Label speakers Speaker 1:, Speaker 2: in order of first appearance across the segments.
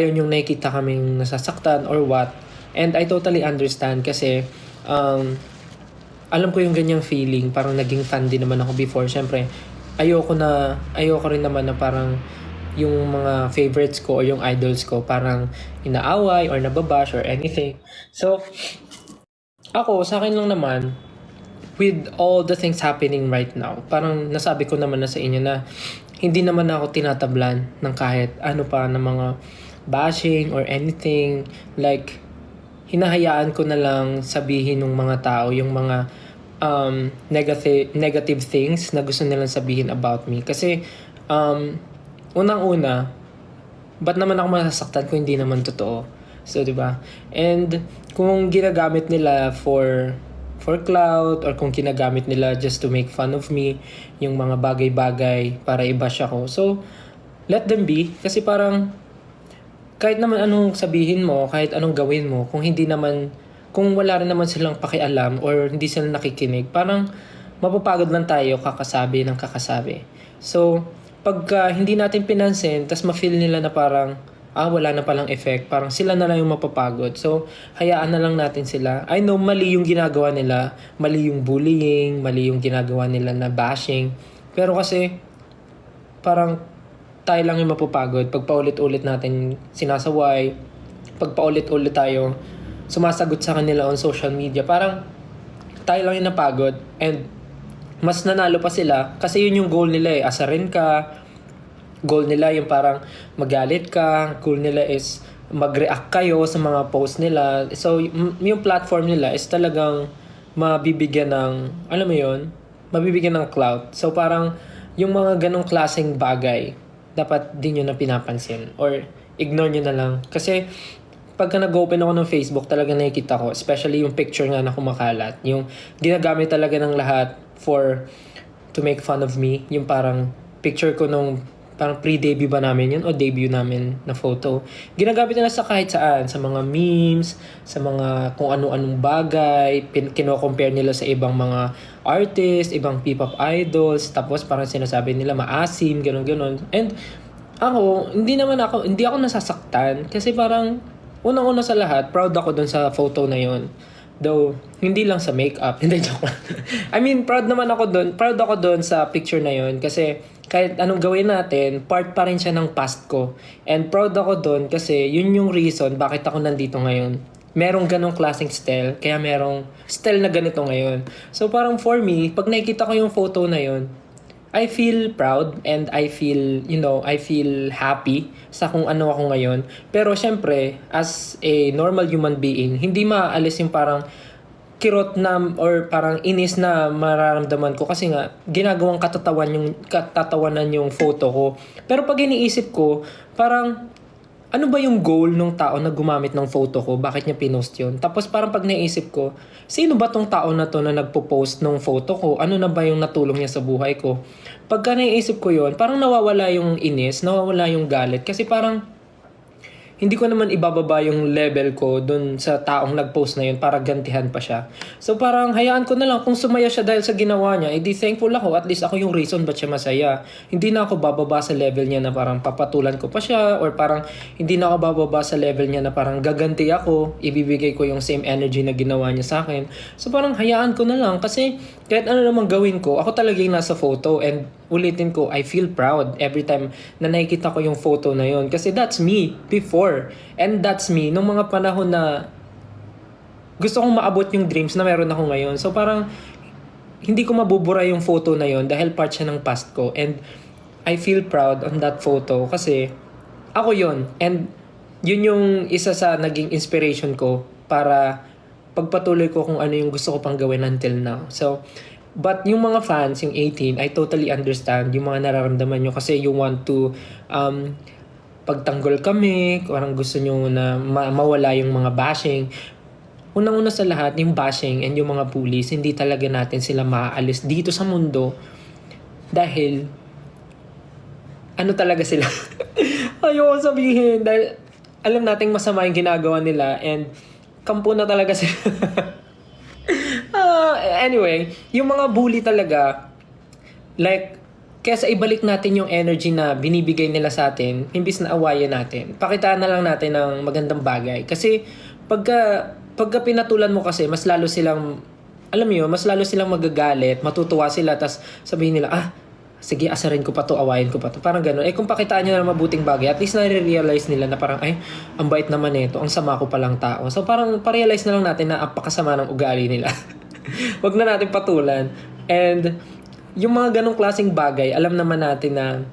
Speaker 1: ayaw niyong nakikita kaming nasasaktan or what. And I totally understand kasi alam ko yung ganyang feeling. Parang naging fan din naman ako before. Siyempre, ayoko rin naman na parang yung mga favorites ko or yung idols ko parang inaaway or nababash or anything. So, ako, sa akin lang naman, with all the things happening right now, parang nasabi ko naman na sa inyo na hindi naman ako tinatablan ng kahit ano pa ng mga bashing or anything. Like, hinahayaan ko na lang sabihin ng mga tao yung mga negative things na gusto nilang sabihin about me. Kasi, unang-una, ba't naman ako masasaktan kung hindi naman totoo? So, di ba? And kung ginagamit nila for clout or kung ginagamit nila just to make fun of me, yung mga bagay-bagay para i-bash ako. So, let them be. Kasi parang kahit naman anong sabihin mo, kahit anong gawin mo, kung wala rin naman silang pakialam or hindi sila nakikinig, parang mapapagod lang tayo kakasabi ng kakasabi. So, pagka hindi natin pinansin, tas ma-feel nila na parang, wala na palang effect, parang sila na lang yung mapapagod. So, hayaan na lang natin sila. I know, mali yung ginagawa nila, mali yung bullying, mali yung ginagawa nila na bashing. Pero kasi, parang tayo lang yung mapapagod pag paulit-ulit natin sinasaway, pag paulit-ulit tayo sumasagot sa kanila on social media, parang tayo lang yung napagod and mas nanalo pa sila kasi yun yung goal nila asarin ka, goal nila yung parang magalit ka, goal nila is mag-react kayo sa mga post nila. So yung platform nila is talagang mabibigyan ng, alam mo yun, mabibigyan ng clout. So parang yung mga ganong klaseng bagay dapat din nyo na pinapansin or ignore nyo na lang. Kasi pagka nag-open ako ng Facebook, talaga nakikita ko, especially yung picture nga na kumakalat, yung ginagamit talaga ng lahat to make fun of me, yung parang picture ko nung parang pre-debut ba namin yun o debut namin na photo. Ginagamit nila sa kahit saan, sa mga memes, sa mga kung ano-anong bagay, kino-compare nila sa ibang mga artists, ibang P-pop idols, tapos parang sinasabi nila maasim, gano'n-gano'n. And hindi ako nasasaktan kasi parang unang-una sa lahat, proud ako dun sa photo na yon. Though, hindi lang sa makeup. Hindi, joke lang. I mean, proud ako dun sa picture na yon kasi kahit anong gawin natin, part pa rin siya ng past ko. And proud ako dun kasi yun yung reason bakit ako nandito ngayon. Merong ganong klaseng style, kaya merong style na ganito ngayon. So parang for me, pag nakikita ko yung photo na yon, I feel proud and I feel happy sa kung ano ako ngayon. Pero syempre, as a normal human being, hindi maaalis yung parang kirot na or parang inis na mararamdaman ko kasi nga ginagawang katatawanan yung photo ko. Pero pag iniisip ko, parang ano ba yung goal ng tao na gumamit ng photo ko? Bakit niya pinost yun? Tapos parang pag naisip ko, sino ba tong tao na to na nagpo-post ng photo ko? Ano na ba yung natulong niya sa buhay ko? Pagka naisip ko yun, parang nawawala yung inis, nawawala yung galit. Kasi parang hindi ko naman ibababa yung level ko dun sa taong nag-post na yun para gantihan pa siya. So parang hayaan ko na lang kung sumaya siya dahil sa ginawa niya, edi thankful ako. At least ako yung reason ba't siya masaya. Hindi na ako bababa sa level niya na parang papatulan ko pa siya or parang hindi na ako bababa sa level niya na parang gaganti ako, ibibigay ko yung same energy na ginawa niya sa akin. So parang hayaan ko na lang kasi kahit ano namang gawin ko, ako talaga yung nasa photo and ulitin ko, I feel proud every time na nakikita ko yung photo na yun. Kasi that's me before. And that's me nung mga panahon na gusto kong maabot yung dreams na meron ako ngayon. So parang hindi ko mabubura yung photo na yun dahil part siya ng past ko. And I feel proud on that photo kasi ako yun. And yun yung isa sa naging inspiration ko para pagpatuloy ko kung ano yung gusto ko pang gawin until now. So, but yung mga fans, yung 18, I totally understand yung mga nararamdaman nyo kasi you want to pagtanggol kami, parang gusto nyo na mawala yung mga bashing. Unang-una sa lahat, yung bashing and yung mga bullies, hindi talaga natin sila maaalis dito sa mundo dahil ano talaga sila. Ayoko sabihin dahil alam nating masama yung ginagawa nila and kampo na talaga sila. Anyway, yung mga bully talaga, like, kesa ibalik natin yung energy na binibigay nila sa atin, imbis na awayan natin. Pakitaan na lang natin ng magandang bagay. Kasi pagka pinatulan mo kasi, mas lalo silang, alam mo yun, mas lalo silang magagalit, matutuwa sila, tas sabihin nila, sige, asarin ko pa to, awayin ko pa to. Parang gano'n. Kung pakitaan nyo na mabuting bagay, at least na-realize nila na parang, ang bait naman nito, ang sama ko palang tao. So parang pa-realize na lang natin na apakasama ng ugali nila. Wag na natin patulan. And yung mga ganong klaseng bagay, alam naman natin na,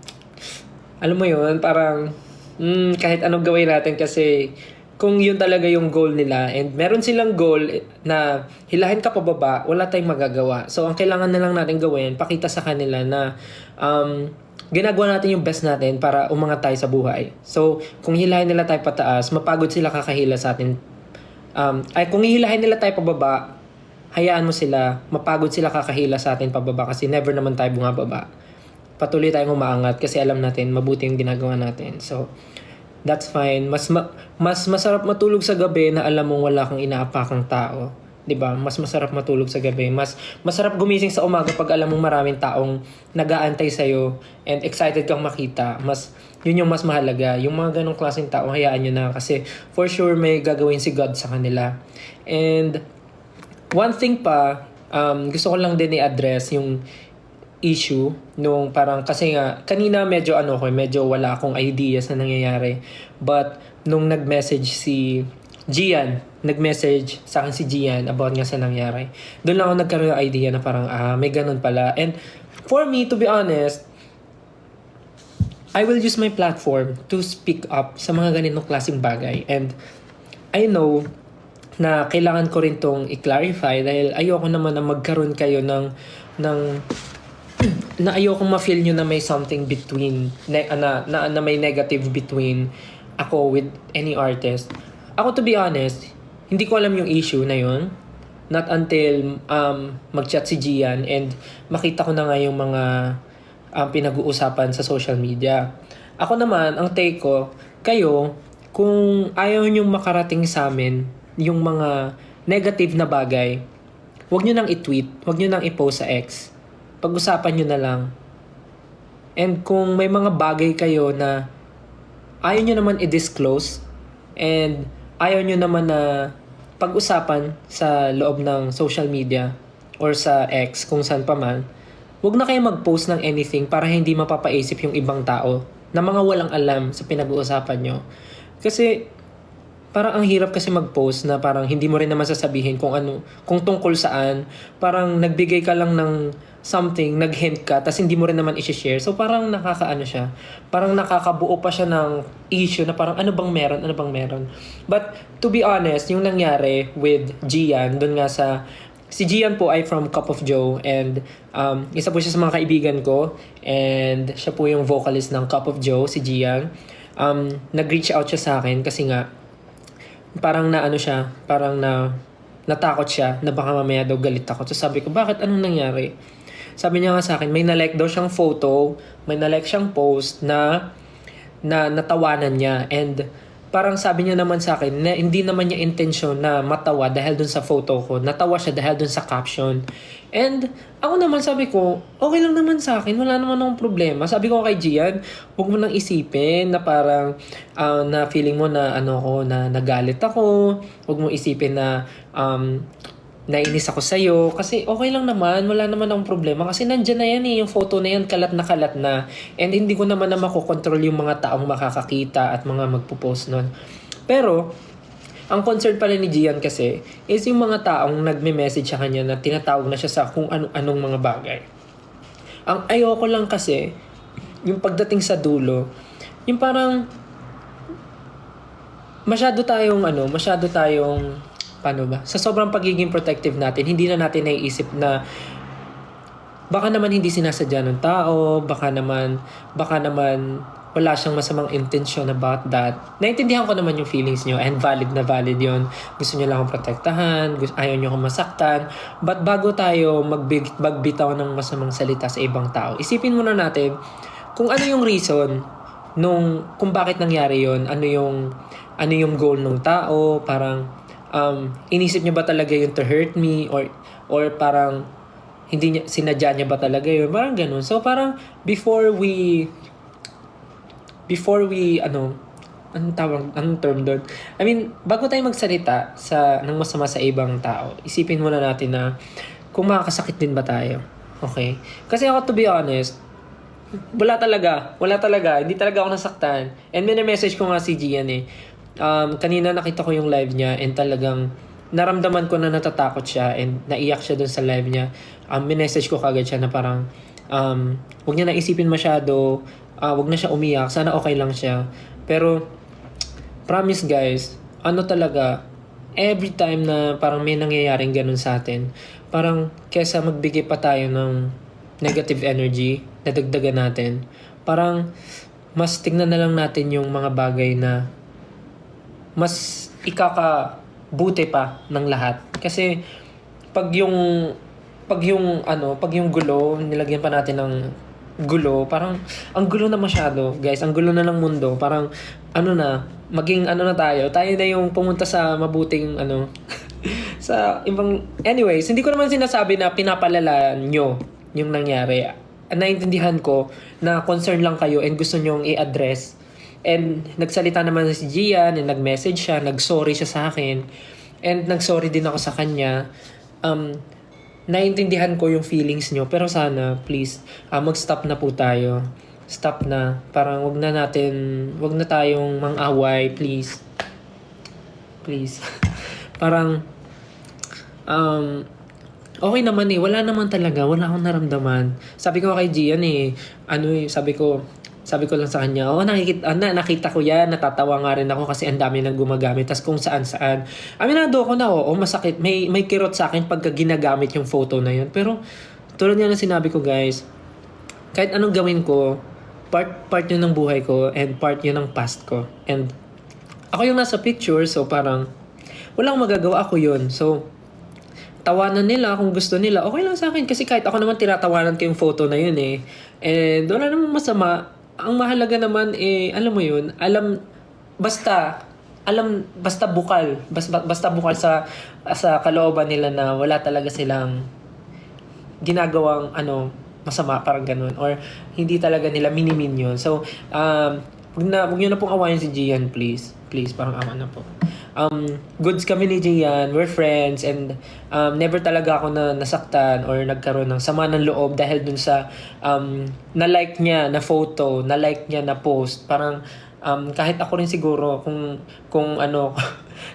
Speaker 1: alam mo yun, parang, kahit anong gawin natin kasi, kung yun talaga yung goal nila and meron silang goal na hilahin ka pababa, wala tayong magagawa. So, ang kailangan na lang natin gawin, pakita sa kanila na ginagawa natin yung best natin para umangat tayo sa buhay. So, kung hilahin nila tayo pataas, mapagod sila kakahila sa atin. Kung hilahin nila tayo pababa, hayaan mo sila, mapagod sila kakahila sa atin pababa kasi never naman tayo bumababa. Patuloy tayong umaangat kasi alam natin mabuti yung ginagawa natin. So, that's fine. Mas masarap matulog sa gabi na alam mong wala kang inaapakang tao. 'Di ba? Mas masarap matulog sa gabi. Mas masarap gumising sa umaga pag alam mong maraming taong nag-aantay sa iyo and excited kang makita. Yun yung mas mahalaga. Yung mga ganong klaseng tao, hayaan nyo na kasi for sure may gagawin si God sa kanila. And one thing pa, gusto ko lang din i-address yung issue nung parang kasi nga kanina medyo wala akong ideas na nangyayari, but nung nag-message sa akin si Gian about nga sa nangyari, doon lang ako nagkaroon ng idea na parang may ganun pala. And for me, to be honest, I will use my platform to speak up sa mga ganitong klaseng bagay. And I know na kailangan ko rin tong i-clarify dahil ayoko naman na magkaroon kayo ng na ayokong ma-feel nyo na may something between na may negative between ako with any artist. Ako, to be honest, hindi ko alam yung issue na yun, not until mag-chat si Gian and makita ko na nga yung mga pinag-uusapan sa social media. Ako naman, ang take ko, kayo, kung ayaw nyo makarating sa amin yung mga negative na bagay, huwag nyo nang i-tweet, huwag nyo nang i-post sa X. Pag-usapan nyo na lang. And kung may mga bagay kayo na ayaw nyo naman i-disclose and ayaw nyo naman na pag-usapan sa loob ng social media or sa X, kung saan pa man, huwag na kayo mag-post ng anything para hindi mapapaisip yung ibang tao na mga walang alam sa pinag-uusapan nyo. Kasi parang ang hirap kasi mag-post na parang hindi mo rin naman sasabihin kung tungkol saan. Parang nagbigay ka lang ng something, nag-hint ka, tas hindi mo rin naman i-share. So parang siya. Parang nakakabuo pa siya ng issue na parang ano bang meron. But to be honest, yung nangyari with Gian, dun nga si Gian po ay from Cup of Joe and isa po siya sa mga kaibigan ko and siya po yung vocalist ng Cup of Joe, si Gian. Nag-reach out siya sa akin kasi nga parang natakot siya na baka mamaya daw galit ako. So sabi ko, bakit? Anong nangyari? Sabi niya nga sa akin, may na-like daw siyang photo, may na-like siyang post na natawanan niya. And parang sabi niya naman sa akin na hindi naman niya intensyon na matawa dahil dun sa photo ko. Natawa siya dahil dun sa caption. And ako naman sabi ko, okay lang naman sa akin, wala naman akong problema. Sabi ko kay Gian, huwag mo nang isipin na parang na feeling mo na na nagalit ako. Huwag mo isipin na nainis ako sa'yo. Kasi okay lang naman, wala naman akong problema. Kasi nandyan na yan yung photo na yan, kalat na. And hindi ko naman na makokontrol yung mga taong makakakita at mga magpo-post nun. Pero ang concern pala ni Gian kasi is yung mga taong nagme-message sa kanya na tinatawag na siya sa kung anong mga bagay. Ang ayoko lang kasi, yung pagdating sa dulo, yung parang masyado tayong paano ba? Sa sobrang pagiging protective natin, hindi na natin naiisip na baka naman hindi sinasadya ng tao, baka naman wala siyang masamang intention about that. Naintindihan ko naman yung feelings niyo and valid na valid yon. Gusto niyo lang akong protektahan, ayaw niyo akong masaktan. But bago tayo magbitaw ng masamang salita sa ibang tao, isipin muna natin kung ano yung reason kung bakit nangyari yon, ano yung goal ng tao, parang inisip niya ba talaga yun to hurt me or parang hindi niya, sinadya niya ba talaga yun? Parang ganun. So parang anong term doon? I mean, bago tayo magsalita ng masama sa ibang tao, isipin muna natin na kung makakasakit din ba tayo. Okay? Kasi ako, to be honest, wala talaga, hindi talaga ako nasaktan. And message ko nga si Gian eh. Kanina nakita ko yung live niya and talagang naramdaman ko na natatakot siya and naiyak siya dun sa live niya. Message ko kagad siya na parang huwag niya na isipin masyado, huwag na siya umiyak, sana okay lang siya. Pero promise guys, talaga, every time na parang may nangyayaring ganun sa atin, parang kesa magbigay pa tayo ng negative energy, nadagdagan natin, parang mas tignan na lang natin yung mga bagay na mas ikakabuti pa ng lahat. Kasi pag yung gulo, nilagyan pa natin ng gulo, parang ang gulo na masyado, guys. Ang gulo na ng mundo. Parang maging na tayo. Tayo na yung pumunta sa mabuting sa ibang, anyways, hindi ko naman sinasabi na pinapalala nyo yung nangyari. Naintindihan ko na concern lang kayo and gusto nyong i-address. And nagsalita naman si Gian and nag-message siya, nag-sorry siya sa akin. And nag-sorry din ako sa kanya. Naintindihan ko yung feelings nyo, pero sana, please, mag-stop na po tayo. Stop na. Parang wag na tayong mang-away, please. Please. Parang, okay naman eh. Wala naman talaga. Wala akong naramdaman. Sabi ko kay Gian sabi ko lang sa kanya, nakita ko yan, natatawa nga rin ako kasi ang dami nang gumagamit. Tas kung saan-saan. Aminado ako na, masakit. May kirot sa akin pagka ginagamit yung photo na yun. Pero, tulad nga na sinabi ko guys, kahit anong gawin ko, part yun ng buhay ko and part yun ng past ko. And, ako yung nasa picture, so parang, walang magagawa, ako yun. So, tawanan nila kung gusto nila, okay lang sa akin. Kasi kahit ako naman tinatawanan ko yung photo na yun eh. And, wala namang masama. Ang mahalaga naman alam mo yun, basta bukal sa kalooban nila na wala talaga silang ginagawang masama, parang ganun, or hindi talaga nila minimin yun. So wag niyo na pong awayin si Gian, please, parang awa na po. Goods kami ni Gian, we're friends, and never talaga ako na nasaktan or nagkaroon ng sama ng loob dahil dun sa na-like niya na photo, na-like niya na post. Parang kahit ako rin siguro kung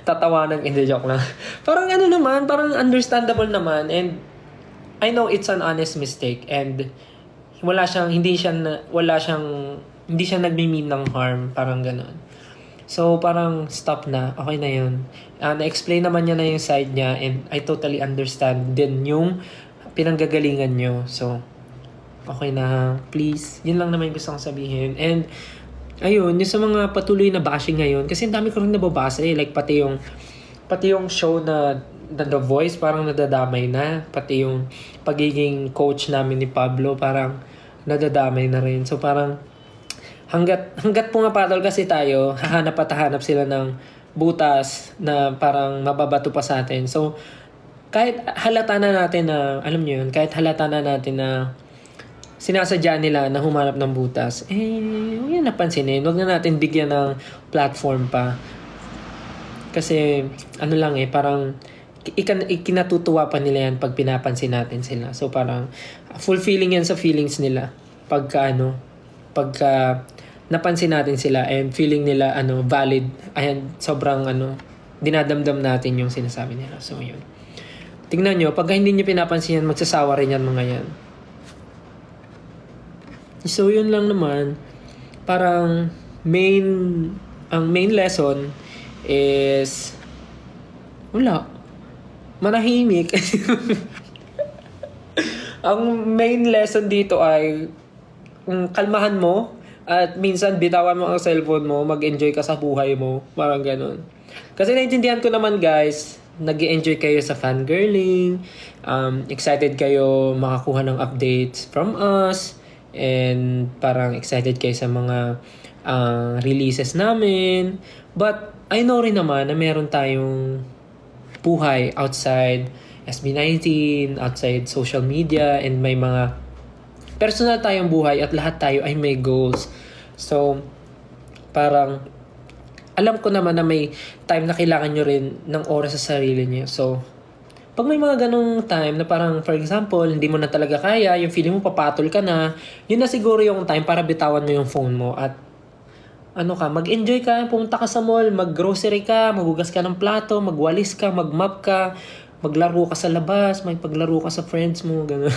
Speaker 1: tatawanan, hindi, joke lang. Parang naman, parang understandable naman, and I know it's an honest mistake, and hindi siya nagmi-mean ng harm, parang gano'n. So, parang stop na. Okay na yun. Na-explain naman niya na yung side niya, and I totally understand din yung pinanggagalingan niyo. So, okay na. Please. Yun lang naman yung gusto kong sabihin. And, ayun, yung sa mga patuloy na bashing ngayon, kasi ang dami ko rin nababasa eh. Like, pati yung show na The Voice, parang nadadamay na. Pati yung pagiging coach namin ni Pablo, parang nadadamay na rin. So, parang, hanggat pumapatol kasi tayo, hahanap sila ng butas na parang mababato pa sa atin. So, kahit halata na natin na, alam niyo yun, na sinasadya nila na humanap ng butas, huwag yan napansinin. Huwag na natin bigyan ng platform pa. Kasi, parang ikinatutuwa pa nila yan pag pinapansin natin sila. So, parang fulfilling yan sa feelings nila pagka napansin natin sila and feeling nila valid, ayan, sobrang dinadamdam natin yung sinasabi nila. So yun, tingnan nyo, pag hindi nyo pinapansin yan, magsasawa rin yan mga yan. So yun lang naman, parang ang main lesson is manahimik. Ang main lesson dito ay kalmahan mo. At minsan, bitawan mo ang cellphone mo, mag-enjoy ka sa buhay mo. Parang ganun. Kasi naintindihan ko naman guys, nag-enjoy kayo sa fangirling, excited kayo makakuha ng updates from us, and parang excited kayo sa mga releases namin. But, I know rin naman na meron tayong buhay outside, SB19, outside social media, and may mga personal tayong buhay at lahat tayo ay may goals. So, parang alam ko naman na may time na kailangan nyo rin ng oras sa sarili nyo. So, pag may mga ganong time na parang, for example, hindi mo na talaga kaya, yung feeling mo papatol ka na, yun na siguro yung time para bitawan mo yung phone mo at mag-enjoy ka, pumunta ka sa mall, mag-grocery ka, maghugas ka ng plato, magwalis ka, mag-mop ka, maglaro ka sa labas, may paglaro ka sa friends mo, gano'n.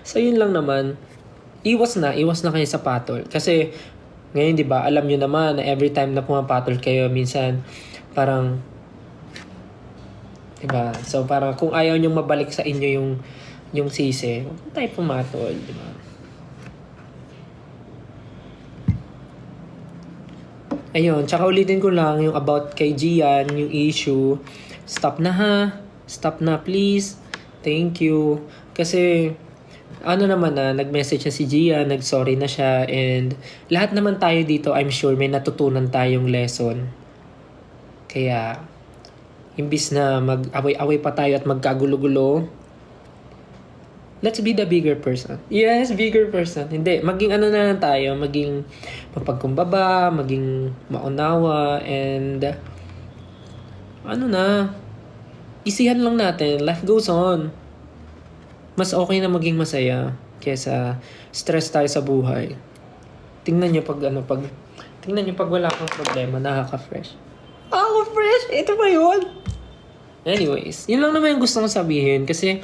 Speaker 1: So, yun lang naman. Iwas na kayo sa patol. Kasi, ngayon, di ba, alam nyo naman na every time na pumapatol kayo, minsan, parang, diba? So, parang kung ayaw nyong mabalik sa inyo yung sisi, huwag tayo pumatol, diba? Ayun, tsaka ulitin ko lang yung about kay Gian, yung issue. Stop na ha. Stop na, please. Thank you. Kasi, nag-message na si Gian, nag-sorry na siya, and lahat naman tayo dito, I'm sure, may natutunan tayong lesson. Kaya, imbis na mag-away-away pa tayo at magkagulo-gulo, let's be the bigger person. Yes, bigger person. Hindi, maging na lang tayo, maging mapagkumbaba, maging maunawa, and isihan lang natin, life goes on. Mas okay na maging masaya kesa stress tayo sa buhay. Tingnan nyo pag wala kang problema, nakaka-fresh. Fresh! Ito ba yun? Anyways, yun lang naman yung gusto kong sabihin kasi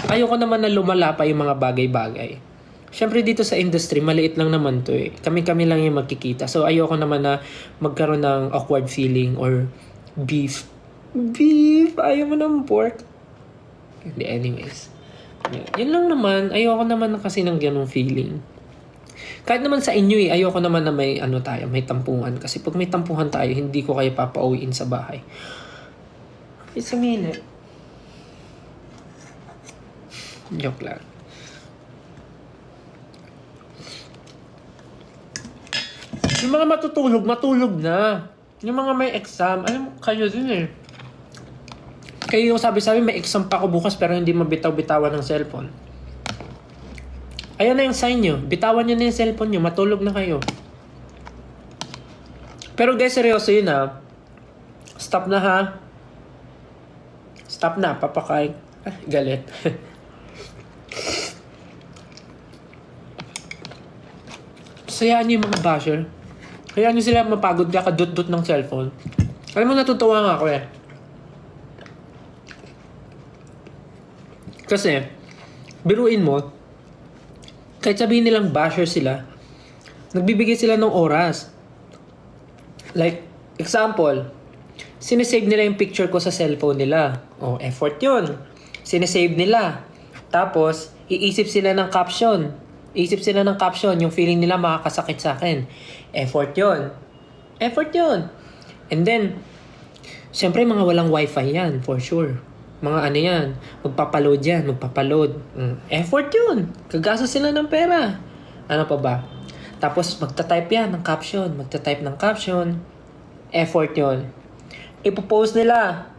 Speaker 1: ayoko naman na lumala pa yung mga bagay-bagay. Siyempre dito sa industry, maliit lang naman to eh. Kami-kami lang yung magkikita. So ayoko naman na magkaroon ng awkward feeling or beef. Beef! Ayaw mo ng pork? Hindi, anyways. Yun lang naman. Ayoko naman kasi ng ganong feeling. Kahit naman sa inyo ayoko naman na may may tampungan. Kasi pag may tampungan tayo, hindi ko kayo papauwiin sa bahay. It's a minute. Joke lang. Yung mga matulog na. Yung mga may exam, kayo din eh. Kayo yung sabi-sabi, may exam pa ako bukas pero hindi mabitaw-bitawan ng cellphone. Ayan na yung sign nyo. Bitawan nyo na yung cellphone nyo. Matulog na kayo. Pero guys, seryoso yun ha. Stop na ha. Stop na. Papakain. Galit. Sayaan nyo yung mga basher. Hayaan nyo sila mapagod ka kadut-dut ng cellphone. Alam mo, natutuwa nga ako eh. Kasi, biruin mo, kahit sabihin nilang basher sila, nagbibigay sila ng oras. Like, example, sinesave nila yung picture ko sa cellphone nila. Effort yun. Sinesave nila. Tapos, iisip sila ng caption. Yung feeling nila makakasakit sa akin. Effort yun. And then, syempre mga walang wifi yan, for sure. Mga yan, magpapaload. Effort yun. Kagastos sila ng pera. Ano pa ba? Tapos magta-type yan ng caption. Effort yun. Ipopost nila.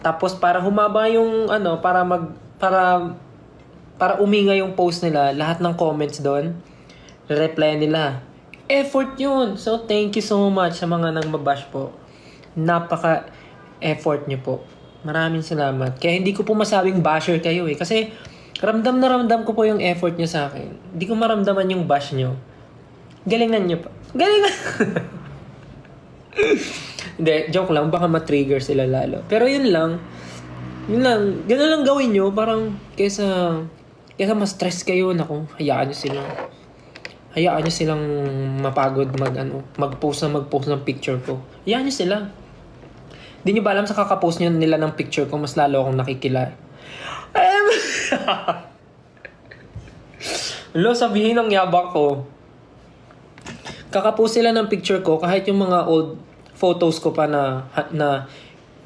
Speaker 1: Tapos para humaba yung para uminga yung post nila, lahat ng comments doon, reply nila. Effort yun. So thank you so much sa mga nang mabash po. Napaka-effort nyo po. Maraming salamat. Kaya hindi ko po masabing basher kayo eh. Kasi ramdam na ramdam ko po yung effort nyo sa akin. Hindi ko maramdaman yung bash nyo. Galingan nyo pa. Galingan! Hindi, joke lang. Baka ma-trigger sila lalo. Pero yun lang. Ganun lang gawin nyo. Parang kesa ma-stress kayo. Naku, hayaan nyo silang mapagod mag-post ng picture ko. Hayaan nyo sila. Di nyo ba alam sa kakapost nila ng picture ko, mas lalo akong nakikilala. Sabihin ng yabak ko. Kakapost sila ng picture ko, kahit yung mga old photos ko pa na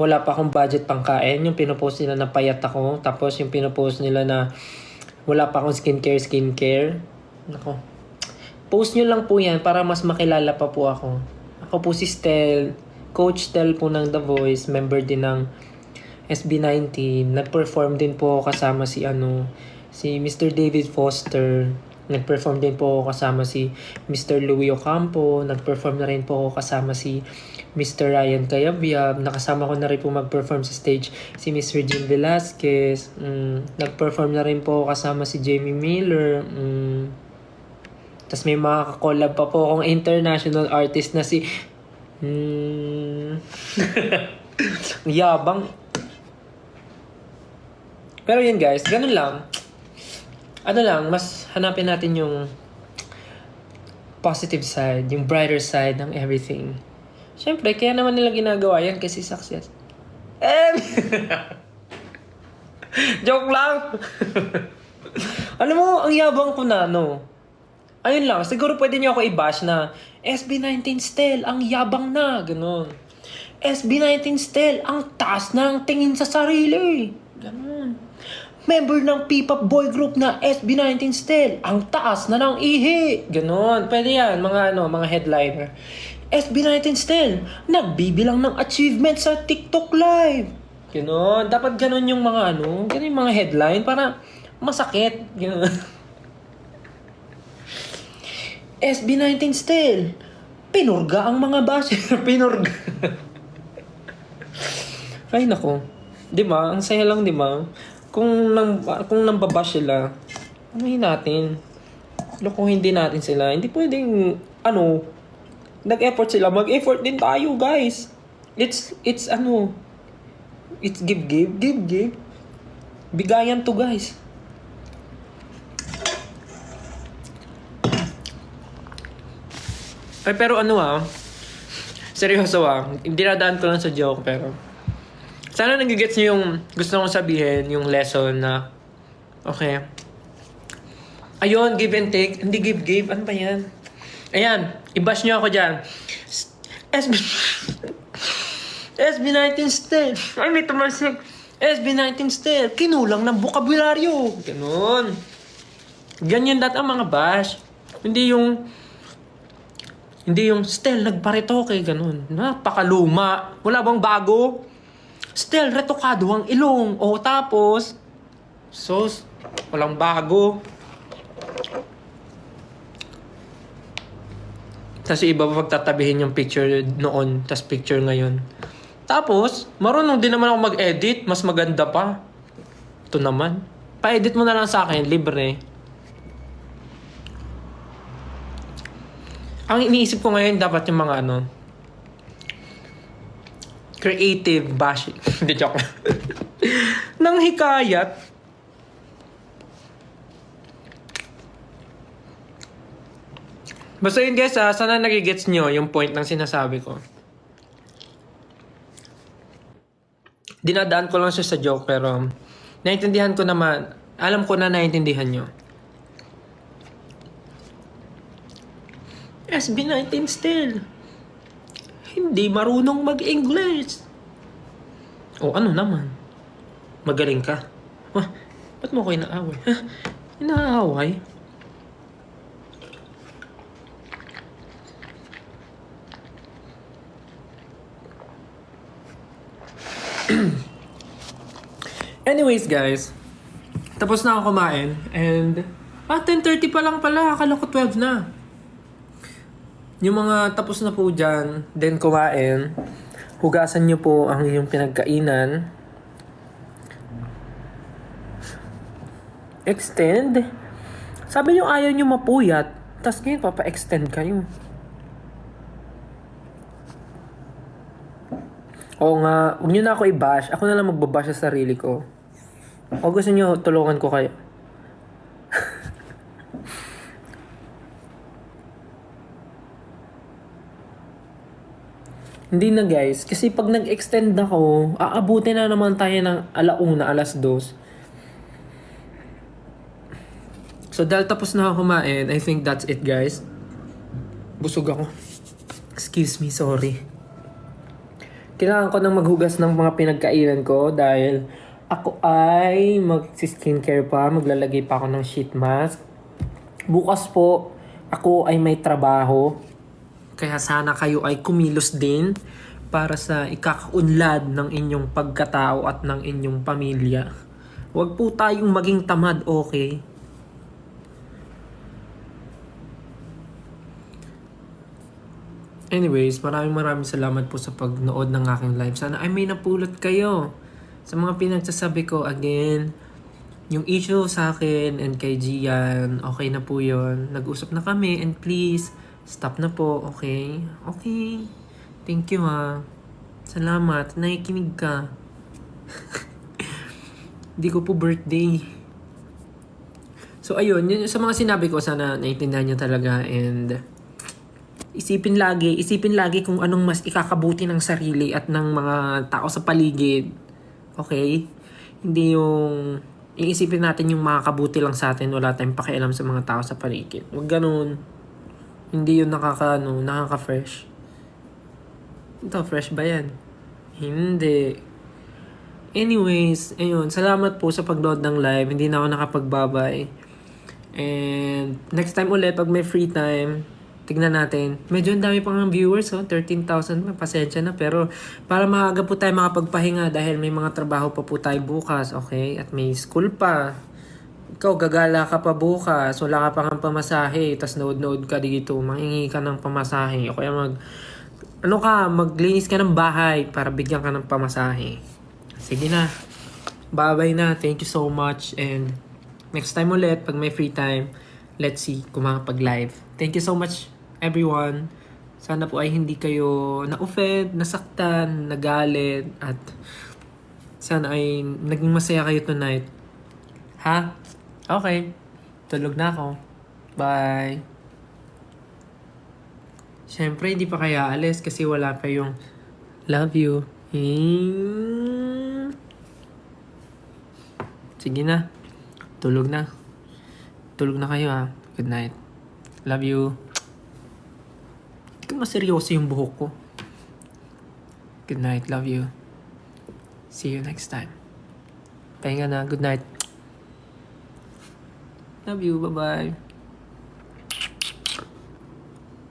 Speaker 1: wala pa akong budget pang kain. Yung pinopost nila na payat ako. Tapos yung pinopost nila na wala pa akong skincare. Nako. Post nyo lang po yan para mas makilala pa po ako. Ako po si Stel. Coach Tel po ng The Voice, member din ng SB19. Nag-perform din po ako kasama si Mr. David Foster. Nag-perform din po ako kasama si Mr. Louis Ocampo. Nag-perform na rin po ako kasama si Mr. Ryan Cayabyab. Nakasama ko na rin po mag-perform sa stage si Miss Regine Velasquez. Nag-perform na rin po ako kasama si Jamie Miller. Tapos may mga collab pa po akong international artist na si... Yabang. Pero yun guys, ganun lang. Ano lang, mas hanapin natin yung positive side, yung brighter side ng everything. Siyempre, kaya naman nila ginagawa yan kasi success. Joke lang! Alam mo, ang yabang ko na, no? Ayun lang, siguro pwede niyo ako i-bash na SB19 still, ang yabang na, ganun. SB19 still, ang taas ng tingin sa sarili. Ganun. Member ng P-pop boy group na SB19 still, ang taas na ng ihi. Ganon. Pwede yan, mga headliner. SB19 still, nagbibilang ng achievement sa TikTok live. Ganon. Dapat ganon yung ganon yung mga headline para masakit. Ganon. SB19 still, pinurga ang mga basher. Pinurga. Ay, nako. Diba? Ang saya lang, diba? Kung nambabash sila, anuhin natin. Kung hindi natin sila, hindi pwedeng, nag-effort sila. Mag-effort din tayo, guys. It's give. Bigayan to, guys. Ay, pero seryoso dinadaan ko lang sa joke, pero sana nagigets niyo yung gusto kong sabihin, yung lesson na, okay. Ayun, give and take. Hindi give. Ano ba yan? Ayan, i-bash niyo ako dyan. SB19 still. Ay, may tumasik. SB19 still. Kinulang ng bokabularyo. Ganun. Ganyan ang mga bash. Hindi yung still, nagparetoke. Ganun. Napakaluma. Wala bang bago? Still, retokado ang ilong. O tapos, walang bago. Tapos iba pa pagtatabihin yung picture noon, tapos picture ngayon. Tapos, marunong din naman ako mag-edit. Mas maganda pa. Ito naman. Pa-edit mo na lang sa akin, libre. Ang iniisip ko ngayon, dapat yung mga creative bashing. Hindi, joke lang. Nang hikayat. Basta yun guys, sana nagigets nyo yung point ng sinasabi ko. Dinadaan ko lang siya sa joke, pero naintindihan ko naman. Alam ko na naintindihan nyo. SB19 still. Hindi marunong mag-English. O ano naman? Magaling ka. Ba't mo ko inaaway? Inaaway? Anyways guys, tapos na ako kumain and 10:30 pa lang pala, akala ko 12 na. Yung mga tapos na po dyan, then kumain, hugasan nyo po ang inyong pinagkainan. Extend. Sabi nyo ayaw nyo mapuyat, tas ngayon papa-extend kayo. Oo nga, huwag nyo na ako i-bash. Ako na lang magbabash sa sarili ko. O gusto nyo, tulungan ko kayo. Hindi na guys, kasi pag nag-extend ako, aabutin na naman tayo ng 1:00, 2:00. So dahil tapos na ako kumain, I think that's it guys. Busog ako. Excuse me, sorry. Kailangan ko nang maghugas ng mga pinagkainan ko dahil ako ay mag-skincare pa, maglalagay pa ako ng sheet mask. Bukas po, ako ay may trabaho. Kaya sana kayo ay kumilos din para sa ikakaunlad ng inyong pagkatao at ng inyong pamilya. Huwag po tayong maging tamad, okay? Anyways, maraming salamat po sa pagnood ng aking live. Sana ay may napulot kayo sa mga pinagsasabi ko. Again, yung issue sa akin and kay Gian, okay na po yun. Nag-usap na kami and please, stop na po, okay? Okay. Thank you ha. Salamat, nakikinig ka. Hindi ko po birthday. So ayun, yun sa mga sinabi ko, sana naiintindihan nyo talaga and isipin lagi kung anong mas ikakabuti ng sarili at ng mga tao sa paligid. Okay? Hindi yung iisipin natin yung makakabuti lang sa atin, wala tayong pakialam sa mga tao sa paligid. Huwag ganun. Hindi yun nakaka-fresh. Ito, fresh ba yan? Hindi. Anyways, ayun, salamat po sa pag-load ng live. Hindi na ako nakapagbabay. And next time ulit, pag may free time, tignan natin. Medyo ang dami pang viewers, 13,000. Pasensya na. Pero para maaga po tayo makapagpahinga dahil may mga trabaho pa po tayo bukas, okay? At may school pa. Ikaw, gagala ka pa bukas. Wala ka pa ng pamasahe. Tapos nood ka dito. Mangingi ka ng pamasahe. O kaya maglinis ka ng bahay para bigyan ka ng pamasahe. Sige na. Bye-bye na. Thank you so much. And next time ulit, pag may free time, let's see kung makapag-live. Thank you so much, everyone. Sana po ay hindi kayo na-offend, nasaktan, nagalit, at sana ay naging masaya kayo tonight. Ha? Okay. Tulog na ako. Bye. Siyempre, hindi pa kaya alis kasi wala pa yung love you. Sige na. Tulog na. Tulog na kayo ha. Good night. Love you. Hindi ka maseryoso yung buhok ko. Good night. Love you. See you next time. Pahinga na. Good night. Love you. Bye-bye.